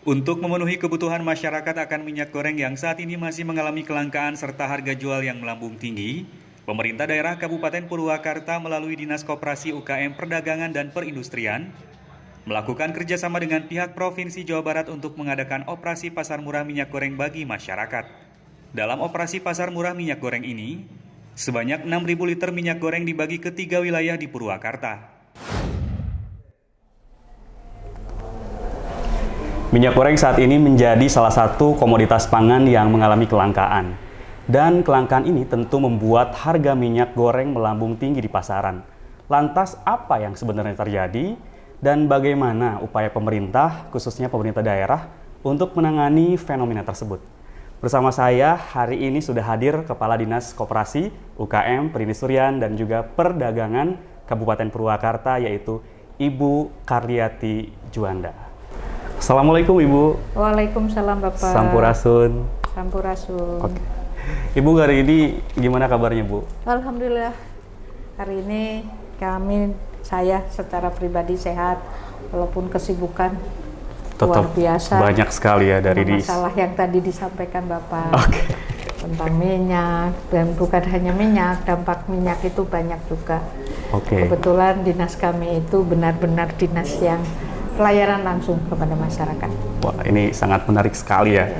Untuk memenuhi kebutuhan masyarakat akan minyak goreng yang saat ini masih mengalami kelangkaan serta harga jual yang melambung tinggi, pemerintah daerah Kabupaten Purwakarta melalui Dinas Koperasi UKM Perdagangan dan Perindustrian melakukan kerjasama dengan pihak Provinsi Jawa Barat untuk mengadakan operasi pasar murah minyak goreng bagi masyarakat. Dalam operasi pasar murah minyak goreng ini, sebanyak 6.000 liter minyak goreng dibagi ke 3 wilayah di Purwakarta. Minyak goreng saat ini menjadi salah satu komoditas pangan yang mengalami kelangkaan. Dan kelangkaan ini tentu membuat harga minyak goreng melambung tinggi di pasaran. Lantas apa yang sebenarnya terjadi dan bagaimana upaya pemerintah, khususnya pemerintah daerah, untuk menangani fenomena tersebut? Bersama saya hari ini sudah hadir Kepala Dinas Koperasi, UKM, Perindustrian, dan juga Perdagangan Kabupaten Purwakarta, yaitu Ibu Karliati Juanda. Assalamualaikum Ibu. Waalaikumsalam Bapak. Sampurasun. Sampurasun. Oke. Ibu hari ini gimana kabarnya Bu? Alhamdulillah. Hari ini saya secara pribadi sehat, walaupun kesibukan Tetap luar biasa. Banyak sekali ya dari masalah yang tadi disampaikan Bapak. Oke. Tentang minyak, dan bukan hanya minyak, dampak minyak itu banyak juga. Oke. Kebetulan dinas kami itu benar-benar dinas yang pelayanan langsung kepada masyarakat. Wah, ini sangat menarik sekali ya.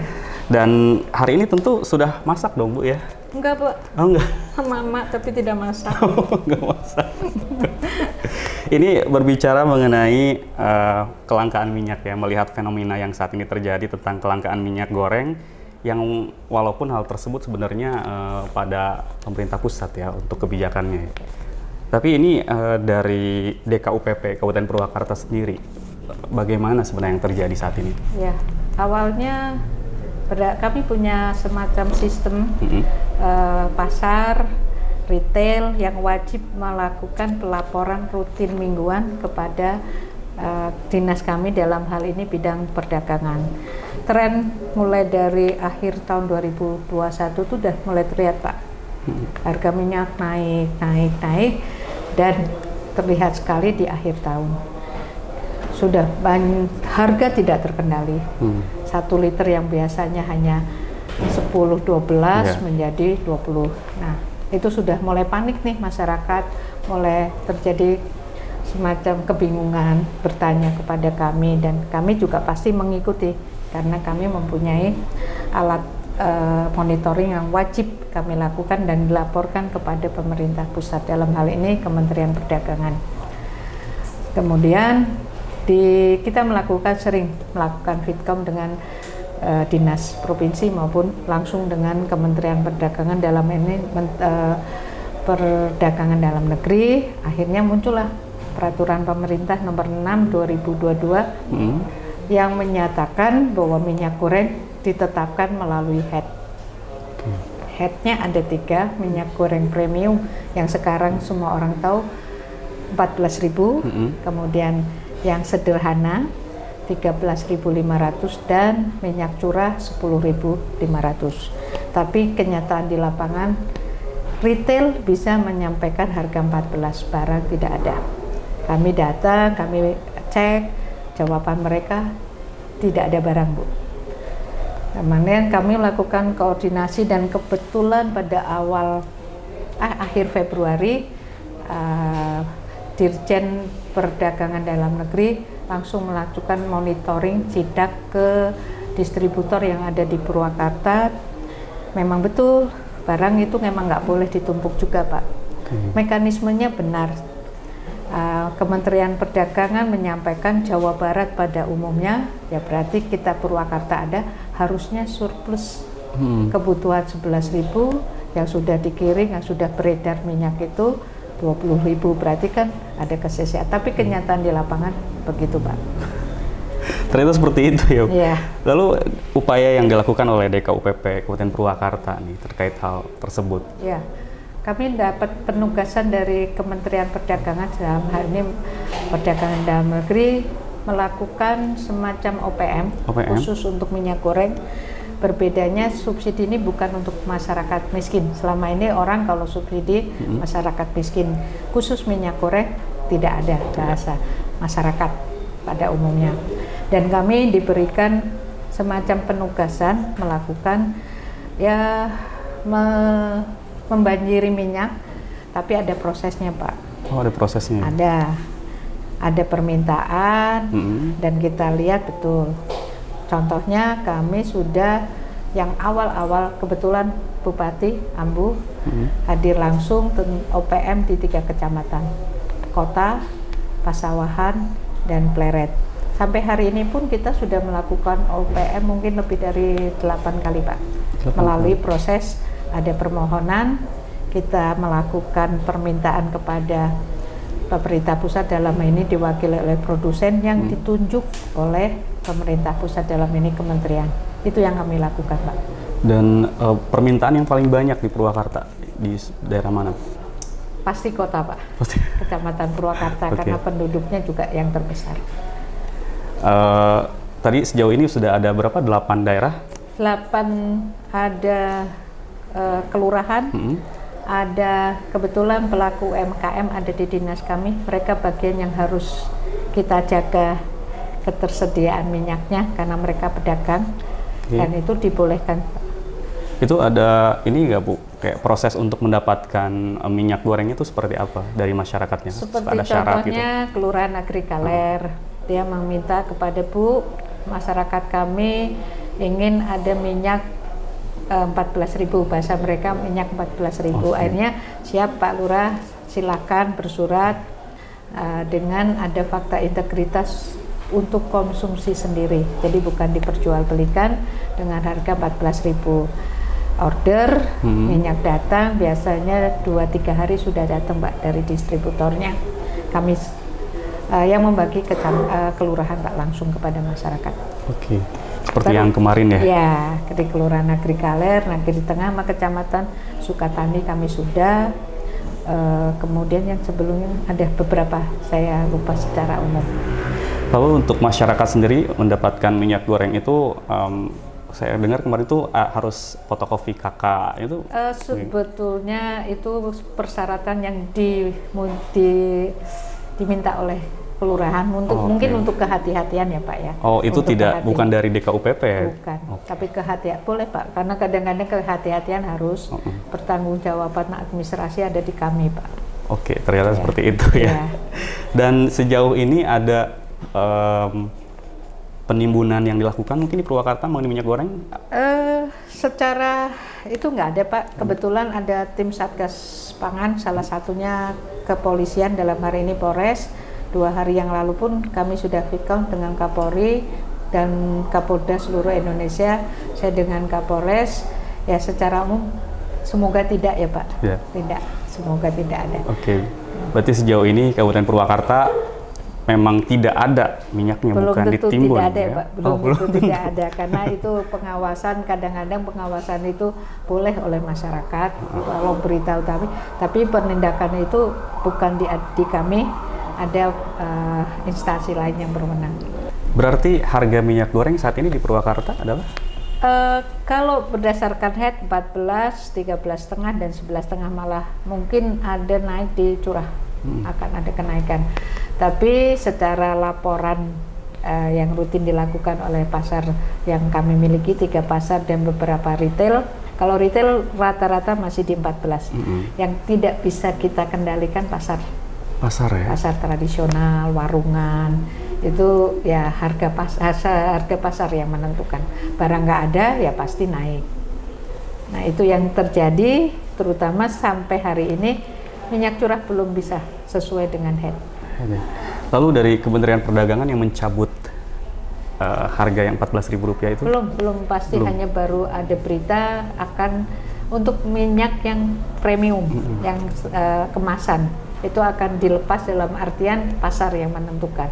Dan hari ini tentu sudah masak dong Bu ya? Enggak Pak. Oh enggak? Mama tapi tidak masak. Enggak masak. Ini berbicara mengenai kelangkaan minyak ya, melihat fenomena yang saat ini terjadi tentang kelangkaan minyak goreng, yang walaupun hal tersebut sebenarnya pada pemerintah pusat ya untuk kebijakannya. Tapi ini dari DKUPP Kabupaten Purwakarta sendiri, bagaimana sebenarnya yang terjadi saat ini? Ya, awalnya kami punya semacam sistem pasar retail yang wajib melakukan pelaporan rutin mingguan kepada dinas kami, dalam hal ini bidang perdagangan. Tren mulai dari akhir tahun 2021 itu sudah mulai terlihat Pak. Harga minyak naik dan terlihat sekali di akhir tahun. Sudah harga tidak terkendali. 1 liter yang biasanya hanya 10-12 menjadi 20. Nah, itu sudah mulai panik nih masyarakat, mulai terjadi semacam kebingungan, bertanya kepada kami, dan kami juga pasti mengikuti karena kami mempunyai alat monitoring yang wajib kami lakukan dan dilaporkan kepada pemerintah pusat, dalam hal ini Kementerian Perdagangan. Kemudian kita sering melakukan fitcom dengan dinas provinsi maupun langsung dengan Kementerian Perdagangan, dalam ini Perdagangan Dalam Negeri. Akhirnya muncullah peraturan pemerintah nomor 6 2022 yang menyatakan bahwa minyak goreng ditetapkan melalui HET. HET-nya ada 3, minyak goreng premium yang sekarang semua orang tahu 14.000, kemudian yang sederhana 13.500 dan minyak curah 10.500. Tapi kenyataan di lapangan retail bisa menyampaikan harga 14, barang tidak ada. Kami datang, kami cek, jawaban mereka tidak ada barang Bu. Kemudian kami lakukan koordinasi dan kebetulan pada akhir Februari Dirjen Perdagangan Dalam Negeri langsung melakukan monitoring sidak ke distributor yang ada di Purwakarta. Memang betul barang itu memang nggak boleh ditumpuk juga Pak. Mekanismenya benar. Kementerian Perdagangan menyampaikan Jawa Barat pada umumnya, ya berarti kita Purwakarta ada, harusnya surplus kebutuhan 11.000 yang sudah dikirim, yang sudah beredar minyak itu 20.000, berarti kan ada kesesiaan. Tapi kenyataan di lapangan begitu Pak. Ternyata seperti itu ya. Yeah. Lalu upaya yang dilakukan oleh DKUPP Kabupaten Purwakarta nih terkait hal tersebut? Ya, kami dapat penugasan dari Kementerian Perdagangan, dalam hal ini Perdagangan Dalam Negeri, melakukan semacam OPM khusus untuk minyak goreng. Berbedanya subsidi ini bukan untuk masyarakat miskin. Selama ini orang kalau subsidi masyarakat miskin, khusus minyak goreng tidak ada bahasa masyarakat pada umumnya. Dan kami diberikan semacam penugasan melakukan ya membanjiri minyak, tapi ada prosesnya Pak. Oh, ada prosesnya. Ada permintaan dan kita lihat betul. Contohnya kami sudah yang awal-awal kebetulan Bupati Ambu hadir langsung OPM di 3 kecamatan, Kota, Pasawahan, dan Pleret. Sampai hari ini pun kita sudah melakukan OPM mungkin lebih dari 8 kali Pak. Melalui proses ada permohonan, kita melakukan permintaan kepada pemerintah pusat, dalam ini diwakili oleh produsen yang ditunjuk oleh pemerintah pusat, dalam ini kementerian. Itu yang kami lakukan Pak. Dan permintaan yang paling banyak di Purwakarta di daerah mana? Pasti kota Pak, Pasti. Kecamatan Purwakarta, karena penduduknya juga yang terbesar. Tadi sejauh ini sudah ada berapa? 8 daerah? 8 ada kelurahan, ada kebetulan pelaku UMKM ada di dinas kami, mereka bagian yang harus kita jaga ketersediaan minyaknya karena mereka pedagang, dan itu dibolehkan. Itu ada ini nggak Bu, kayak proses untuk mendapatkan minyak goreng itu seperti apa dari masyarakatnya? Seperti ada syarat contohnya gitu? Kelurahan Agrikaler, dia meminta kepada Bu, masyarakat kami ingin ada minyak 14.000, bahasa mereka minyak 14.000. Akhirnya siap Pak Lurah, silakan bersurat dengan ada fakta integritas untuk konsumsi sendiri, jadi bukan diperjualbelikan dengan harga 14.000. Order minyak datang biasanya 2-3 hari sudah datang Pak dari distributornya. Kami yang membagi ke kelurahan Pak langsung kepada masyarakat. Oke. Seperti yang kemarin ya? Ya, di Kelurahan Agrikaler, Negeri Tengah, sama Kecamatan Sukatani kami sudah. Kemudian yang sebelumnya ada beberapa, saya lupa secara umum. Lalu untuk masyarakat sendiri mendapatkan minyak goreng itu, saya dengar kemarin itu harus fotokopi KK itu? Sebetulnya itu persyaratan yang diminta oleh kelurahan untuk mungkin untuk kehati-hatian ya Pak ya. Oh, itu bukan dari DKUPP ya? Bukan, tapi kehati-hatian boleh Pak, karena kadang-kadang kehati-hatian harus pertanggungjawaban administrasi ada di kami Pak. Oke, ternyata seperti itu ya. Dan sejauh ini ada penimbunan yang dilakukan mungkin di Purwakarta mengenai minyak goreng? Secara itu nggak ada Pak. Kebetulan ada tim Satgas Pangan, salah satunya kepolisian, dalam hari ini Polres. 2 hari yang lalu pun kami sudah fit count dengan Kapolri dan Kapolda seluruh Indonesia. Saya dengan Kapolres, ya secara umum semoga tidak ya Pak. Yeah. Tidak, semoga tidak ada. Oke. Berarti sejauh ini Kabupaten Purwakarta memang tidak ada minyaknya, bukan ditimbun tidak ada, ya? Pak. Belum tentu tidak ada, karena itu pengawasan, kadang-kadang pengawasan itu boleh oleh masyarakat kalau beritahu tapi penindakan itu bukan di kami, ada instansi lain yang berwenang. Berarti harga minyak goreng saat ini di Purwakarta adalah? Kalau berdasarkan head 14, 13,5 dan 11,5 malah mungkin ada naik di curah, akan ada kenaikan. Tapi secara laporan yang rutin dilakukan oleh pasar yang kami miliki, 3 pasar dan beberapa retail, kalau retail rata-rata masih di 14. Yang tidak bisa kita kendalikan pasar ya? Pasar tradisional, warungan, itu ya harga pasar yang menentukan. Barang nggak ada ya pasti naik. Nah itu yang terjadi, terutama sampai hari ini minyak curah belum bisa sesuai dengan head. Lalu dari Kementerian Perdagangan yang mencabut harga yang Rp14.000 itu? Belum pasti, hanya baru ada berita akan untuk minyak yang premium, yang kemasan, itu akan dilepas, dalam artian pasar yang menentukan.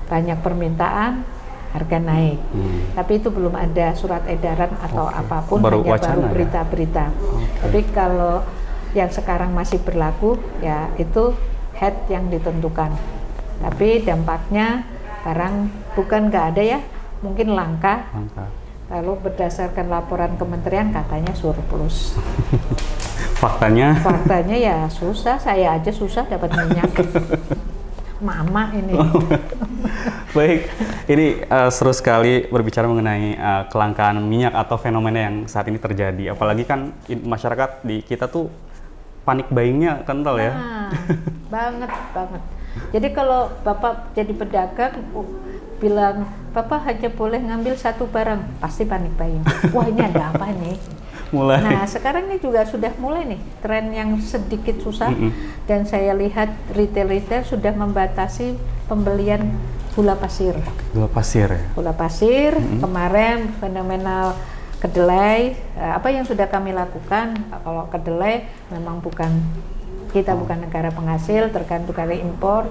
Banyak permintaan, harga naik. Tapi itu belum ada surat edaran atau apapun, baru berita-berita. Tapi kalau yang sekarang masih berlaku, ya itu head yang ditentukan. Tapi dampaknya barang bukan nggak ada ya, mungkin langka. Lalu berdasarkan laporan kementerian katanya surplus. Faktanya ya susah, saya aja susah dapat minyak. emak-emak ini. Baik, ini seru sekali berbicara mengenai kelangkaan minyak atau fenomena yang saat ini terjadi. Apalagi kan masyarakat di kita tuh panik buying-nya kental ya. Nah, banget. Jadi kalau Bapak jadi pedagang bilang Bapak hanya boleh ngambil satu barang, pasti panik buying. Wah, ini ada apa nih? Mulai. Nah, sekarang ini juga sudah mulai nih tren yang sedikit susah, dan saya lihat retail sudah membatasi pembelian gula pasir. Gula pasir ya? Gula pasir, kemarin fenomenal kedelai, apa yang sudah kami lakukan, kalau kedelai memang kita bukan negara penghasil, tergantung dari impor,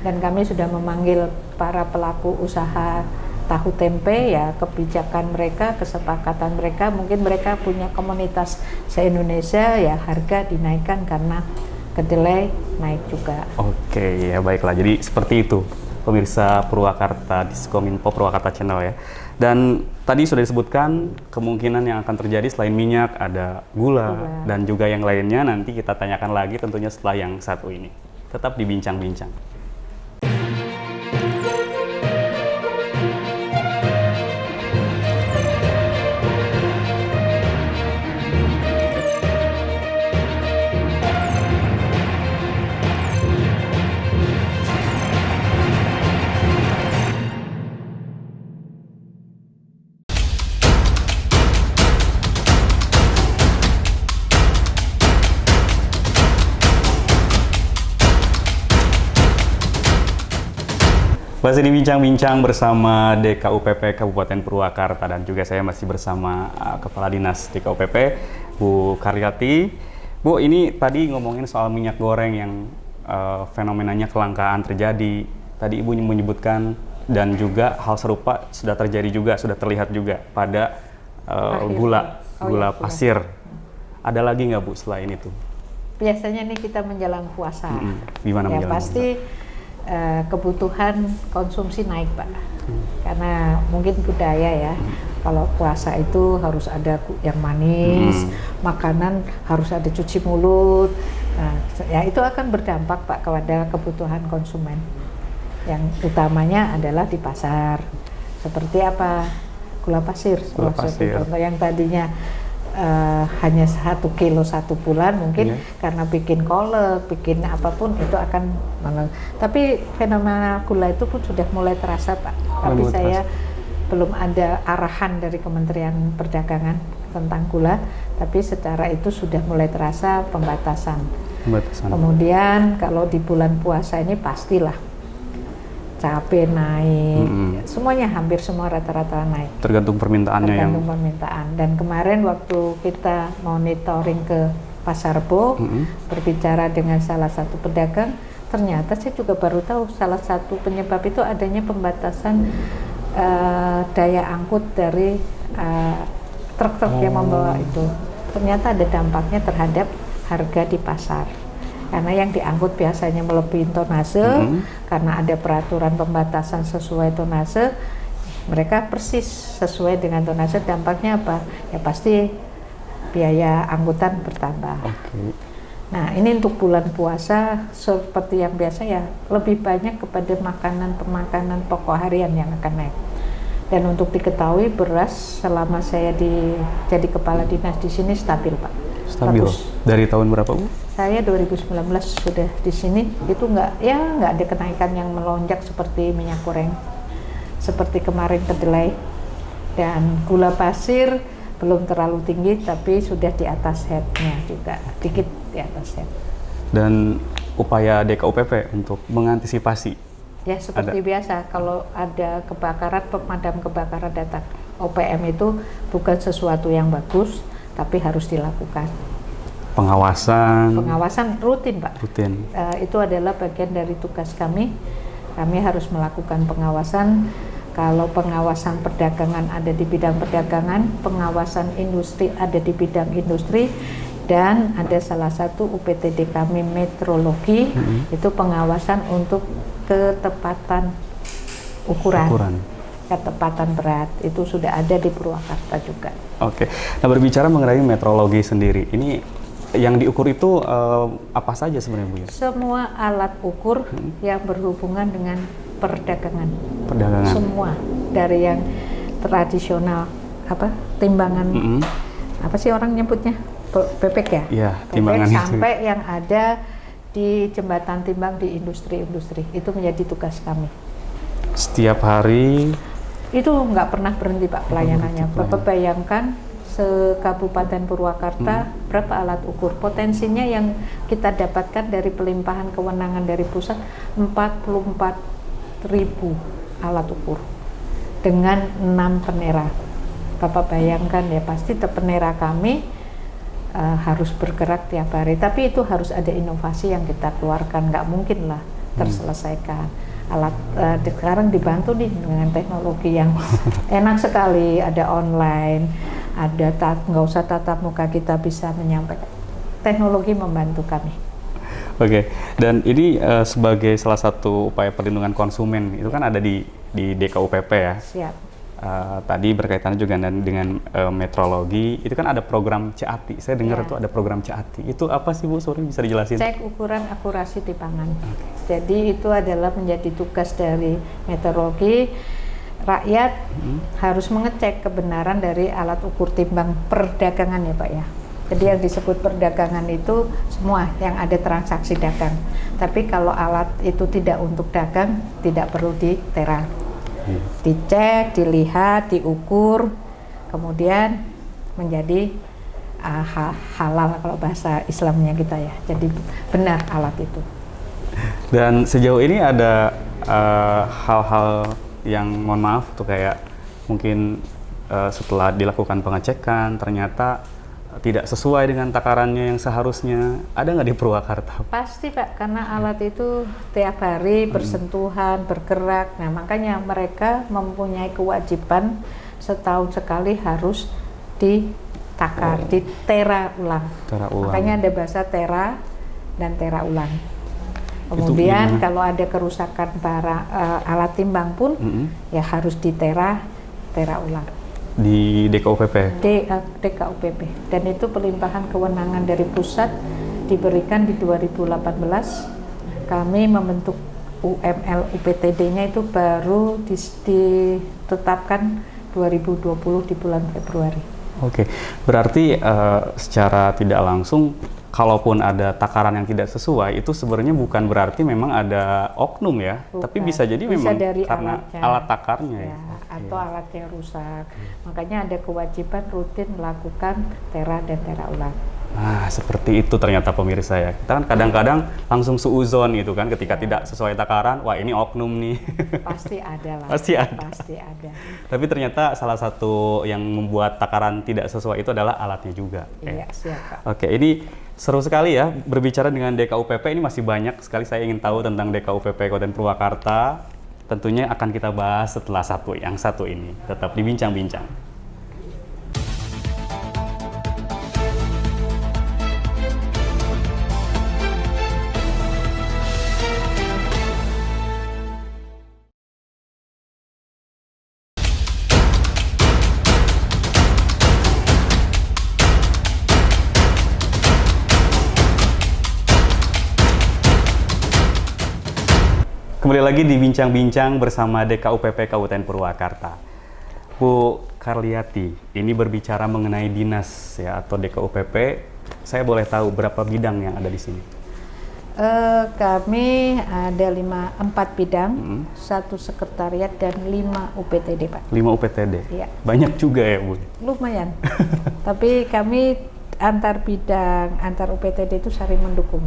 dan kami sudah memanggil para pelaku usaha tahu tempe, ya kebijakan mereka, kesepakatan mereka, mungkin mereka punya komunitas se-Indonesia, ya harga dinaikkan karena kedelai naik juga. Oke, ya baiklah. Jadi seperti itu pemirsa Purwakarta, Diskominfo Purwakarta Channel ya. Dan tadi sudah disebutkan kemungkinan yang akan terjadi selain minyak ada gula dan juga yang lainnya, nanti kita tanyakan lagi tentunya setelah yang satu ini. Tetap di Bincang-Bincang. Masih dibincang-bincang bersama DKUPP Kabupaten Purwakarta, dan juga saya masih bersama Kepala Dinas DKUPP, Bu Karyati. Bu, ini tadi ngomongin soal minyak goreng yang fenomenanya kelangkaan terjadi. Tadi Ibu menyebutkan dan juga hal serupa sudah terjadi juga, sudah terlihat juga pada gula pasir. Ada lagi nggak Bu selain itu? Biasanya nih kita menjelang puasa. Gimana ya menjelang pasti puasa? Kebutuhan konsumsi naik, Pak. Karena mungkin budaya ya, kalau puasa itu harus ada yang manis, makanan harus ada cuci mulut. Nah, ya itu akan berdampak, Pak, kepada kebutuhan konsumen. Yang utamanya adalah di pasar. Seperti apa? Gula pasir. Contoh yang tadinya hanya 1 kilo 1 bulan, mungkin karena bikin kolak, bikin apapun itu akan tapi fenomena gula itu pun sudah mulai terasa, Pak. Tapi saya belum ada arahan dari Kementerian Perdagangan tentang gula, tapi secara itu sudah mulai terasa pembatasan. Kemudian kalau di bulan puasa ini pastilah cabai naik, semuanya hampir semua rata-rata naik. Tergantung permintaannya permintaan. Dan kemarin waktu kita monitoring ke Pasar Rebo, berbicara dengan salah satu pedagang, ternyata saya juga baru tahu salah satu penyebab itu adanya pembatasan daya angkut dari truk-truk yang membawa itu. Ternyata ada dampaknya terhadap harga di pasar. Karena yang diangkut biasanya melebihi tonase, karena ada peraturan pembatasan sesuai tonase, mereka persis sesuai dengan tonase. Dampaknya apa? Ya pasti biaya angkutan bertambah. Nah, ini untuk bulan puasa seperti yang biasa ya, lebih banyak kepada makanan pokok harian yang akan naik. Dan untuk diketahui, beras selama saya jadi kepala dinas di sini stabil, Pak. Stabil. Bagus. Dari tahun berapa, Bu? Saya 2019 sudah di sini, itu nggak ada kenaikan yang melonjak seperti minyak goreng, seperti kemarin kedelai, dan gula pasir belum terlalu tinggi, tapi sudah di atas head-nya juga, dikit di atas head. Dan upaya DKUPP untuk mengantisipasi? Ya seperti biasa, kalau ada kebakaran, pemadam kebakaran datang. OPM itu bukan sesuatu yang bagus, tapi harus dilakukan. Pengawasan rutin, Pak. Itu adalah bagian dari tugas kami. Kami harus melakukan pengawasan. Kalau pengawasan perdagangan ada di bidang perdagangan, pengawasan industri ada di bidang industri, dan ada salah satu UPTD kami metrologi, itu pengawasan untuk ketepatan ukuran. Ketepatan berat itu sudah ada di Purwakarta juga. Oke. Nah, berbicara mengenai metrologi sendiri, ini yang diukur itu apa saja sebenarnya Bu? Semua alat ukur yang berhubungan dengan perdagangan. Perdagangan. Semua dari yang tradisional timbangan apa sih orang nyebutnya? Bebek ya? Iya, bebek timbangan sampai itu. Yang ada di jembatan timbang di industri-industri itu menjadi tugas kami. Setiap hari itu nggak pernah berhenti Pak pelayanannya. Bapak bayangkan se-Kabupaten Purwakarta berapa alat ukur, potensinya yang kita dapatkan dari pelimpahan kewenangan dari pusat 44.000 alat ukur dengan 6 penera. Bapak bayangkan ya, pasti penera kami harus bergerak tiap hari, tapi itu harus ada inovasi yang kita keluarkan, nggak mungkin lah terselesaikan. Alat sekarang dibantu nih dengan teknologi yang enak sekali, ada online, ada nggak usah tatap muka, kita bisa menyampaikan. Teknologi membantu kami. Oke, dan ini sebagai salah satu upaya perlindungan konsumen itu kan ada di DKUPP ya. Siap. Tadi berkaitan juga dengan metrologi, itu kan ada program CATI. Saya dengar itu ada program CATI. Itu apa sih Bu? Sorry, bisa dijelasin? Cek ukuran akurasi timbangan. Jadi itu adalah menjadi tugas dari meteorologi. Rakyat harus mengecek kebenaran dari alat ukur timbang perdagangan ya Pak ya. Jadi yang disebut perdagangan itu semua yang ada transaksi dagang. Tapi kalau alat itu tidak untuk dagang, tidak perlu ditera. Dicek, dilihat, diukur, kemudian menjadi halal kalau bahasa Islamnya kita ya. Jadi benar alat itu. Dan sejauh ini ada hal-hal yang mohon maaf tuh kayak mungkin setelah dilakukan pengecekan ternyata tidak sesuai dengan takarannya yang seharusnya, ada nggak di Purwakarta? Pasti Pak, karena alat itu tiap hari bersentuhan, bergerak. Nah makanya mereka mempunyai kewajiban setahun sekali harus ditakar, ditera ulang. Makanya ada bahasa tera dan tera ulang. Kemudian kalau ada kerusakan alat timbang pun ya harus ditera ulang. Di DKUPP? DKUPP, dan itu pelimpahan kewenangan dari pusat diberikan di 2018. Kami membentuk UML UPTD-nya itu baru ditetapkan 2020 di bulan Februari. Oke, berarti secara tidak langsung kalaupun ada takaran yang tidak sesuai itu sebenarnya bukan berarti memang ada oknum ya, tapi bisa jadi memang dari karena alatnya, alat takarnya ya. Atau alatnya rusak. Makanya ada kewajiban rutin melakukan tera dan tera ulang. Nah, seperti itu ternyata pemirsa ya. Kita kan kadang-kadang langsung suuzon gitu kan ketika tidak sesuai takaran, wah ini oknum nih. Pasti ada lah. Pasti ada. Pasti ada. Tapi ternyata salah satu yang membuat takaran tidak sesuai itu adalah alatnya juga. Iya, siap Pak. Oke, ini seru sekali ya berbicara dengan DKUPP. Ini masih banyak sekali saya ingin tahu tentang DKUPP Kabupaten Purwakarta. Tentunya akan kita bahas setelah yang satu ini. Tetap di Bincang-Bincang. Kembali lagi di Bincang-Bincang bersama DKUPP Kabupaten Purwakarta. Bu Karliati, ini berbicara mengenai dinas ya atau DKUPP. Saya boleh tahu berapa bidang yang ada di sini? Kami ada 4 bidang, 1 sekretariat dan 5 UPTD Pak. 5 UPTD? Iya. Banyak juga ya Bu? Lumayan. Tapi kami antar bidang, antar UPTD itu saling mendukung.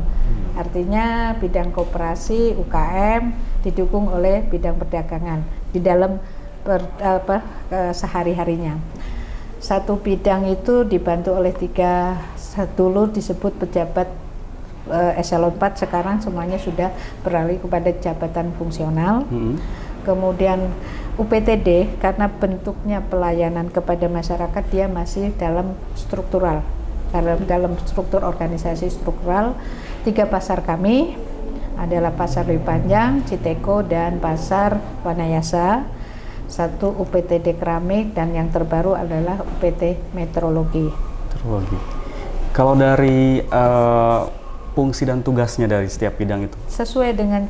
Artinya bidang koperasi, UKM didukung oleh bidang perdagangan di dalam sehari-harinya. Satu bidang itu dibantu oleh 3, dulu disebut pejabat eselon 4, sekarang semuanya sudah beralih kepada jabatan fungsional. Kemudian UPTD karena bentuknya pelayanan kepada masyarakat, dia masih dalam struktural. Dalam struktur organisasi struktural, 3 pasar kami adalah Pasar Lewi Panjang, Citeko, dan Pasar Wanayasa. 1 UPTD keramik dan yang terbaru adalah UPT meteorologi. Kalau dari fungsi dan tugasnya dari setiap bidang itu? Sesuai dengan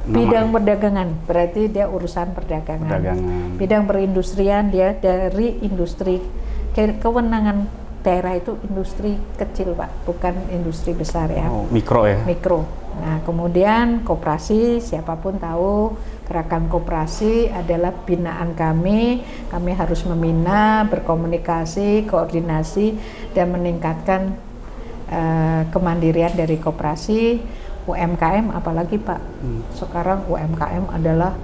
bidang perdagangan, berarti dia urusan perdagangan. Bidang perindustrian dia dari industri. Kewenangan daerah itu industri kecil Pak, bukan industri besar ya. Oh, mikro ya? Mikro. Nah kemudian koperasi, siapapun tahu gerakan koperasi adalah binaan kami harus membina, berkomunikasi, koordinasi, dan meningkatkan kemandirian dari koperasi. UMKM apalagi Pak, sekarang UMKM adalah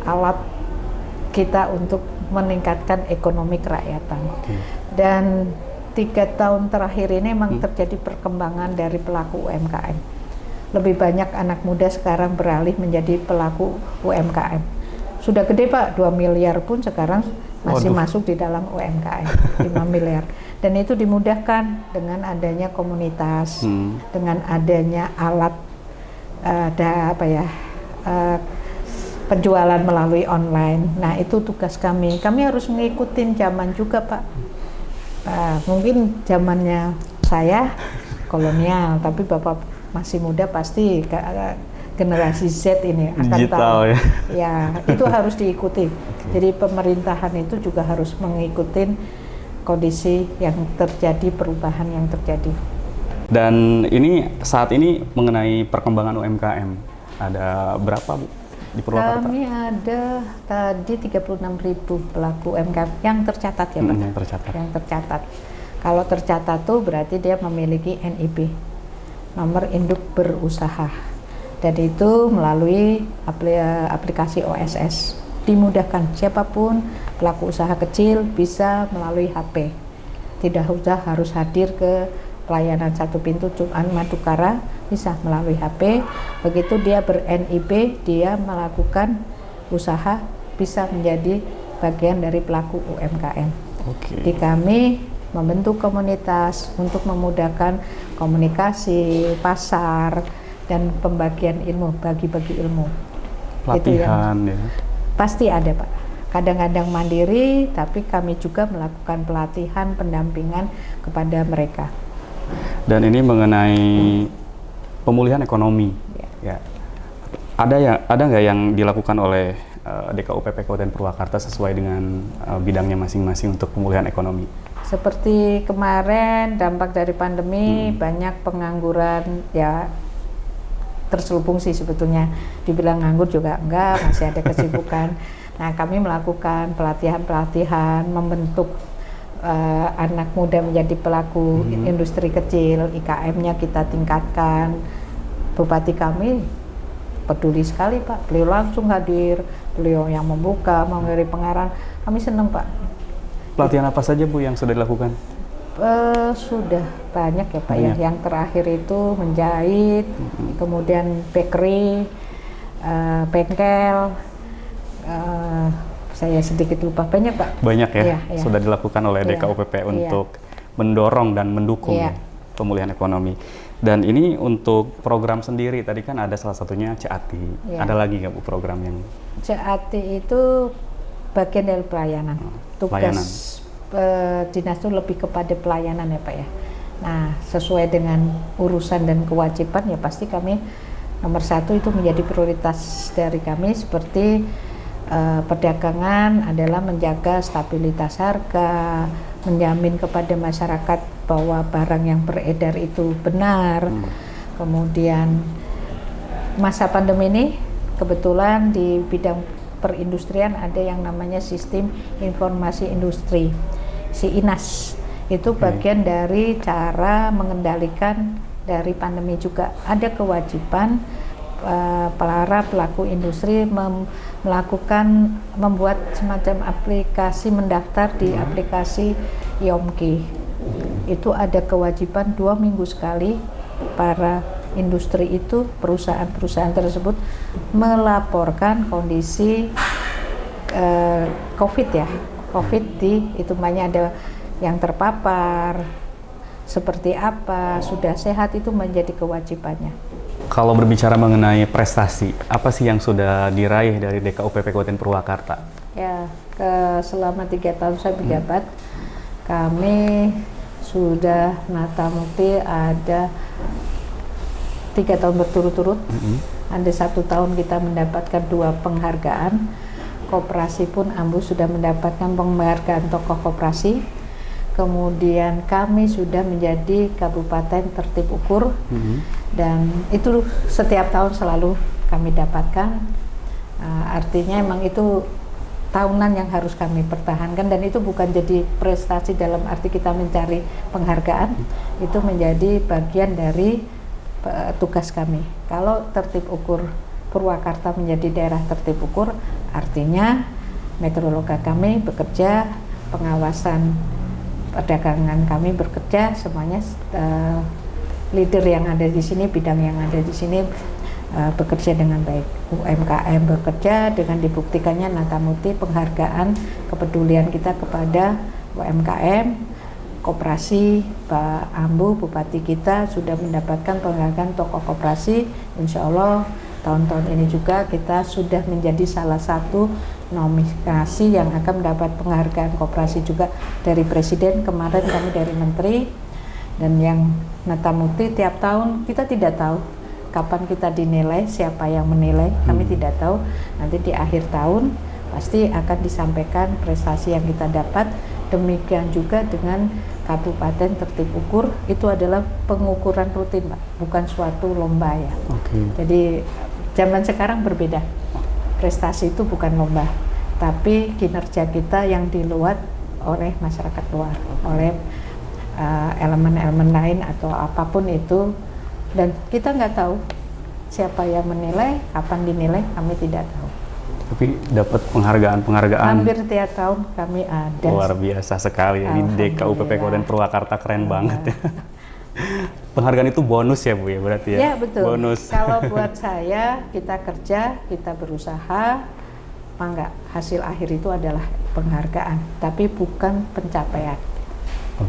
alat kita untuk meningkatkan ekonomi kerakyatan. Dan 3 tahun terakhir ini memang terjadi perkembangan dari pelaku UMKM. Lebih banyak anak muda sekarang beralih menjadi pelaku UMKM. Sudah gede Pak, 2 miliar pun sekarang masih masuk di dalam UMKM, 5 miliar. Dan itu dimudahkan dengan adanya komunitas, dengan adanya alat penjualan melalui online. Nah itu tugas kami harus mengikuti zaman juga Pak. Mungkin zamannya saya kolonial, tapi Bapak masih muda pasti generasi Z ini akan digital, tahu. ya. Ya, itu harus diikuti. Jadi pemerintahan itu juga harus mengikuti kondisi yang terjadi, perubahan yang terjadi. Dan ini saat ini mengenai perkembangan UMKM, ada berapa Bu di Purwakarta? Kami ada tadi 36.000 pelaku UMKM yang tercatat ya Pak. Yang tercatat. Kalau tercatat tuh berarti dia memiliki NIB, nomor induk berusaha. Dan itu melalui aplikasi OSS. Dimudahkan siapapun pelaku usaha kecil bisa melalui HP. Tidak usah harus hadir ke pelayanan satu pintu cuman Madukara, bisa melalui HP. Begitu dia ber-NIB, dia melakukan usaha, bisa menjadi bagian dari pelaku UMKM. Di kami membentuk komunitas untuk memudahkan komunikasi, pasar, dan pembagian ilmu, bagi-bagi ilmu. Pelatihan ya? Pasti ada Pak. Kadang-kadang mandiri, tapi kami juga melakukan pelatihan, pendampingan kepada mereka. Dan ini mengenai pemulihan ekonomi, ya. Ada nggak yang dilakukan oleh DKUPP Kabupaten Purwakarta sesuai dengan bidangnya masing-masing untuk pemulihan ekonomi? Seperti kemarin dampak dari pandemi, banyak pengangguran ya, terselubung sih sebetulnya. Dibilang nganggur juga enggak, masih ada kesibukan. Nah kami melakukan pelatihan-pelatihan, membentuk anak muda menjadi pelaku industri kecil, IKM-nya kita tingkatkan. Bupati kami peduli sekali Pak, beliau langsung hadir, beliau yang membuka, memberi pengarahan. Kami senang Pak. Pelatihan apa saja Bu yang sudah dilakukan? Sudah banyak ya Pak ya. Yang terakhir itu menjahit, kemudian bakery, bengkel. Saya sedikit lupa, banyak Pak. Banyak ya, sudah dilakukan oleh DKUPP untuk mendorong dan mendukung pemulihan ekonomi. Dan ini untuk program sendiri, tadi kan ada salah satunya CATI. Ada lagi nggak Bu program yang? CATI itu bagian dari pelayanan. Tugas dinas itu lebih kepada pelayanan ya Pak ya. Nah sesuai dengan urusan dan kewajiban ya pasti kami nomor 1 itu menjadi prioritas dari kami, seperti perdagangan adalah menjaga stabilitas harga, menjamin kepada masyarakat bahwa barang yang beredar itu benar. Kemudian masa pandemi ini kebetulan di bidang perindustrian ada yang namanya sistem informasi industri, SIINAS. Itu bagian dari cara mengendalikan dari pandemi juga. Ada kewajiban para pelaku industri membuat semacam aplikasi, mendaftar di aplikasi IOMKI. Itu ada kewajiban 2 minggu sekali para industri itu, perusahaan-perusahaan tersebut melaporkan kondisi COVID ya, COVID di itu banyak ada yang terpapar, seperti apa, sudah sehat, itu menjadi kewajibannya. Kalau berbicara mengenai prestasi, apa sih yang sudah diraih dari DKUPP Kabupaten Purwakarta? Ya, selama 3 tahun saya menjabat, kami sudah Nata Mukti ada 3 tahun berturut-turut. Ada 1 tahun kita mendapatkan 2 penghargaan. Koperasi pun Ambu sudah mendapatkan penghargaan tokoh koperasi. Kemudian kami sudah menjadi kabupaten tertib ukur, dan itu setiap tahun selalu kami dapatkan. Artinya emang itu tahunan yang harus kami pertahankan, dan itu bukan jadi prestasi dalam arti kita mencari penghargaan, itu menjadi bagian dari tugas kami. Kalau tertib ukur Purwakarta menjadi daerah tertib ukur, artinya meteorologi kami bekerja, pengawasan perdagangan kami bekerja, semuanya leader yang ada di sini, bidang yang ada di sini bekerja dengan baik. UMKM bekerja dengan dibuktikannya Nata Mukti, penghargaan kepedulian kita kepada UMKM, koperasi. Pak Ambu, Bupati kita sudah mendapatkan penghargaan tokoh koperasi. Insya Allah tahun-tahun ini juga kita sudah menjadi salah satu nominasi yang akan mendapat penghargaan koperasi juga dari Presiden. Kemarin kami dari Menteri. Dan yang Nata Mukti tiap tahun kita tidak tahu kapan kita dinilai, siapa yang menilai, kami tidak tahu. Nanti di akhir tahun pasti akan disampaikan prestasi yang kita dapat. Demikian juga dengan Kabupaten Tertib Ukur, itu adalah pengukuran rutin, Pak, bukan suatu lomba ya. Jadi zaman sekarang berbeda. Prestasi itu bukan lomba, tapi kinerja kita yang diluat oleh masyarakat luar, oleh elemen-elemen lain atau apapun itu. Dan kita nggak tahu siapa yang menilai, kapan dinilai, kami tidak tahu. Tapi dapat penghargaan Hampir tiap tahun kami ada. Luar biasa sekali ya, di DKUPP Kabupaten Purwakarta, keren banget ya. Penghargaan itu bonus ya Bu ya, berarti ya? Ya betul. Bonus. Kalau buat saya, kita kerja, kita berusaha, enggak, hasil akhir itu adalah penghargaan, tapi bukan pencapaian.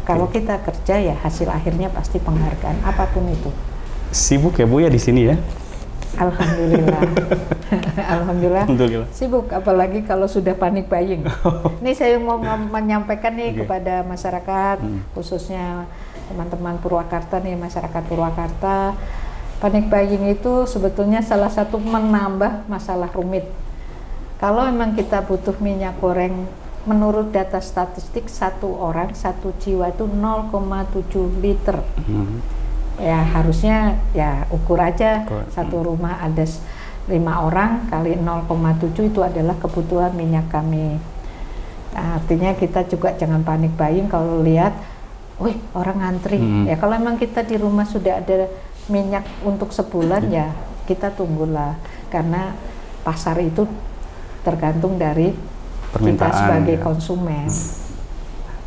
Kalau kita kerja ya hasil akhirnya pasti penghargaan, apapun itu. Sibuk ya Bu ya di sini ya? Alhamdulillah. Alhamdulillah. Sibuk, apalagi kalau sudah panic buying. Ini saya mau menyampaikan nih kepada masyarakat, khususnya teman-teman Purwakarta nih, masyarakat Purwakarta. Panic buying itu sebetulnya salah satu menambah masalah rumit. Kalau memang kita butuh minyak goreng, menurut data statistik 1 orang 1 jiwa itu 0,7 liter. Ya harusnya ya ukur aja, satu rumah ada 5 orang kali 0,7 itu adalah kebutuhan minyak kami. Nah, artinya kita juga jangan panik buying kalau lihat, wih orang ngantri. Ya kalau memang kita di rumah sudah ada minyak untuk sebulan ya kita tunggulah, karena pasar itu tergantung dari kita sebagai konsumen.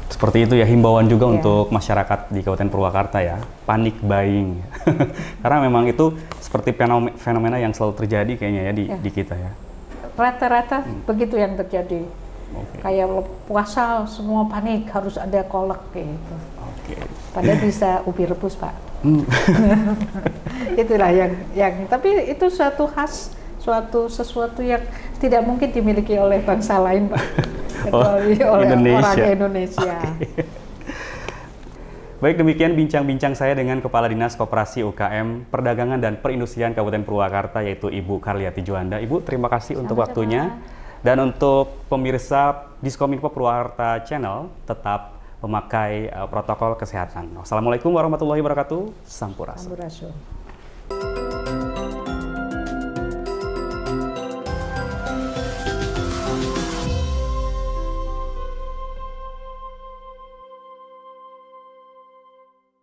Seperti itu ya, himbauan juga untuk masyarakat di Kabupaten Purwakarta ya, panic buying. Karena memang itu seperti fenomena yang selalu terjadi kayaknya ya di kita ya. Rata-rata begitu yang terjadi. Kayak puasa semua panik, harus ada kolak gitu. Padahal bisa ubi rebus Pak. Itulah yang tapi itu suatu khas, sesuatu yang tidak mungkin dimiliki oleh bangsa lain Pak. Kecuali oleh orang Indonesia. Baik, demikian bincang-bincang saya dengan Kepala Dinas Koperasi UKM, Perdagangan dan Perindustrian Kabupaten Purwakarta, yaitu Ibu Karliati Juanda. Ibu, terima kasih untuk waktunya. Dan untuk pemirsa Diskominfo Purwakarta Channel, tetap memakai protokol kesehatan. Wassalamualaikum warahmatullahi wabarakatuh. Sampurasun.